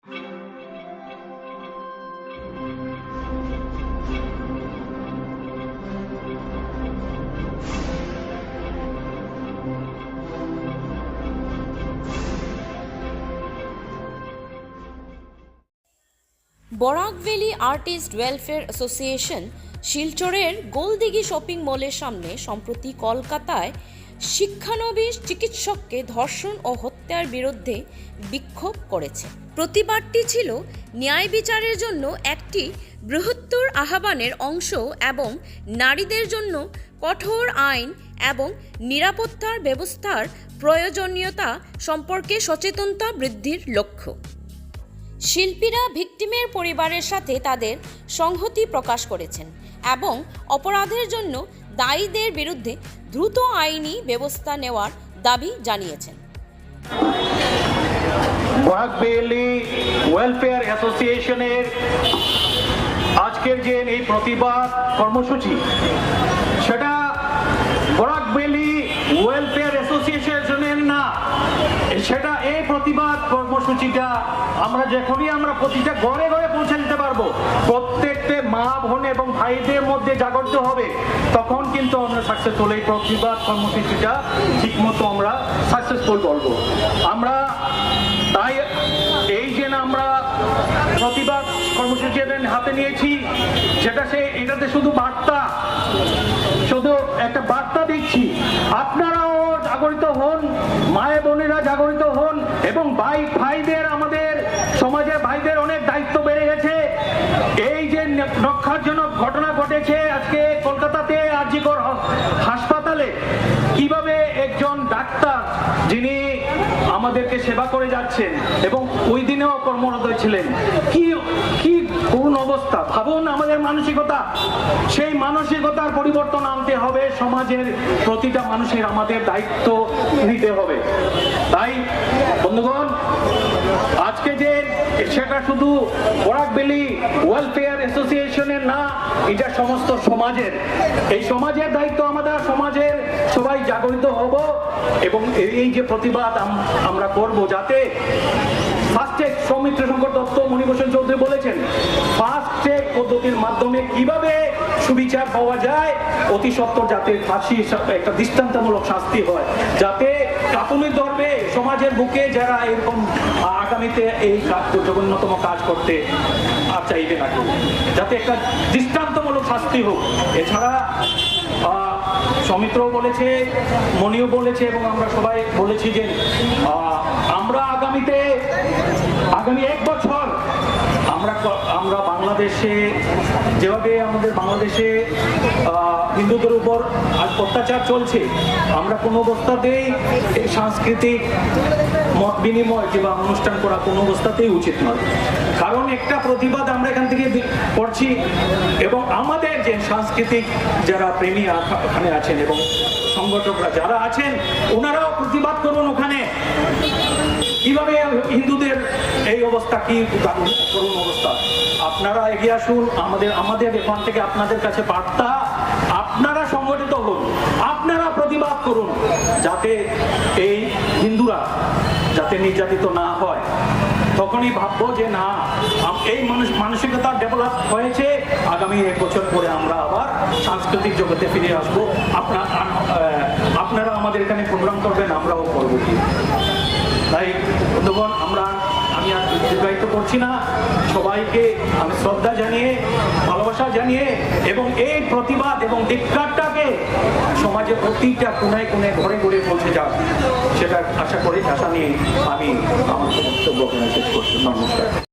Barak valley artist welfare association শিলচরের Goldighi shopping মলের সামনে সম্প্রতি কলকাতায় শিক্ষানবিশ চিকিৎসককে ধর্ষণ ও হত্যার বিরুদ্ধে বিক্ষোভ করেছে। প্রতিবাদটি ছিল ন্যায় বিচারের জন্য একটি বৃহত্তর আহ্বানের অংশ এবং নারীদের জন্য কঠোর আইন এবং নিরাপত্তার ব্যবস্থার প্রয়োজনীয়তা সম্পর্কে সচেতনতা বৃদ্ধির লক্ষ্য। শিল্পীরা ভিকটিমের পরিবারের সাথে তাদের সংহতি প্রকাশ করেছেন এবং অপরাধের জন্য দায়ীদের বিরুদ্ধে দ্রুত আইনি ব্যবস্থা নেওয়ার দাবি জানিয়েছেন। বরাক ভ্যালি ওয়েলফেয়ার অ্যাসোসিয়েশনের আজকের যে এই প্রতিবাদ কর্মসূচি, সেটা বরাক ভ্যালি ওয়েলফেয়ার অ্যাসোসিয়েশনের না, সেটা এই প্রতিবাদ কর্মসূচিটা আমরা যখনই আমরা প্রতিটা ঘরে ঘরে পৌঁছে দিতে পারবো, প্রত্যেকটা মা বোন এবং ভাইদের মধ্যে জাগরিত হবে, তখন কিন্তু আমরা সাকসেসফুল এই প্রতিবাদ কর্মসূচিটা ঠিকমতো আমরা সাকসেসফুল করবো। আমরা তাই এই যে আমরা প্রতিবাদ কর্মসূচি হাতে নিয়েছি, এটাতে শুধু একটা বার্তা দিচ্ছি, আপনারাও জাগরিত হন, মায়ের বোনেরা জাগরিত হন এবং ভাইদের, আমাদের সমাজের ভাইদের অনেক দায়িত্ব বেড়ে গেছে। এই যে রক্ষাজনক ঘটনা ঘটেছে আজকে কলকাতাতে আরজি কর হাসপাতালে, কিভাবে একজন ডাক্তার যিনি আমাদেরকে সেবা করে যাচ্ছেন এবং ওই দিনেও কর্মরত ছিলেন, কি করুণ অবস্থা। ভাবুন আমাদের মানসিকতা, সেই মানসিকতার পরিবর্তন আনতে হবে, সমাজের প্রতিটা মানুষের আমাদের দায়িত্ব নিতে হবে। তাই বন্ধুগণ, আজকে যে সেটা শুধু বরাক ভ্যালি ওয়েলফেয়ার অ্যাসোসিয়েশনের না, এটা সমস্ত সমাজের, এই সমাজের দায়িত্ব। আমাদের সমাজের সবাই জাগরিত হব এবং এই যে প্রতিবাদ আমরা করব, যাতে ফাস্ট ট্র্যাক, সৌমিত্র শঙ্কর দত্ত, মণিভূষণ চৌধুরী বলেছেন, ফাস্ট ট্র্যাক পদ্ধতির মাধ্যমে কিভাবে সুবিচার পাওয়া যায়, অতি সত্বর যাতে ফাঁসি একটা দৃষ্টান্তমূলক শাস্তি হয়, যাতে কাপুনি ধরবে সমাজের বুকে যারা এরকম আগামীতে এই জঘন্যতম কাজ করতে আর চাইবে না, যাতে একটা দৃষ্টান্তমূলক শাস্তি হোক। এছাড়া সৌমিত্রও বলেছে, মণিও বলেছে এবং আমরা সবাই বলেছি যে আমরা আগামী 1 বছর আমরা বাংলাদেশে যেভাবে আমাদের বাংলাদেশে হিন্দুদের উপর আজ অত্যাচার চলছে, আমরা কোনো অবস্থাতেই এই সাংস্কৃতিক মত বিনিময় কিংবা অনুষ্ঠান করা কোনো অবস্থাতেই উচিত নয়। কারণ একটা প্রতিবাদ আমরা এখান থেকে করছি এবং আমাদের যে সাংস্কৃতিক যারা প্রেমী ওখানে আছেন এবং সংগঠকরা যারা আছেন, ওনারাও প্রতিবাদ করুন ওখানে, কিভাবে হিন্দুদের এই অবস্থা, কি করুন অবস্থা। আপনারা এগিয়ে আসুন, আমাদের এখান থেকে আপনাদের কাছে বার্তা, আপনারা সংগঠিত হন, আপনারা প্রতিবাদ করুন, যাতে এই হিন্দুরা যাতে নির্যাতিত না হয়। তখনই ভাববো যে না, এই মানসিকতা ডেভেলপ হয়েছে, আগামী 1 বছর পরে আমরা আবার সাংস্কৃতিক জগতে ফিরে আসবো। আপনারা আমাদের এখানে প্রোগ্রাম করবেন, আমরাও করবো। তাই বন্ধুগণ, আমি আর দীর্ঘায়িত করছি না, সবাইকে আমি শ্রদ্ধা জানিয়ে, ভালোবাসা জানিয়ে এবং এই প্রতিবাদ এবং ধিক্কারটাকে সমাজের প্রতিটা কোনায় কোনায় ঘরে ঘরে পৌঁছে যাক, সেটা আশা নিয়ে আমি আমার বক্তব্য শেষ করছি। নমস্কার।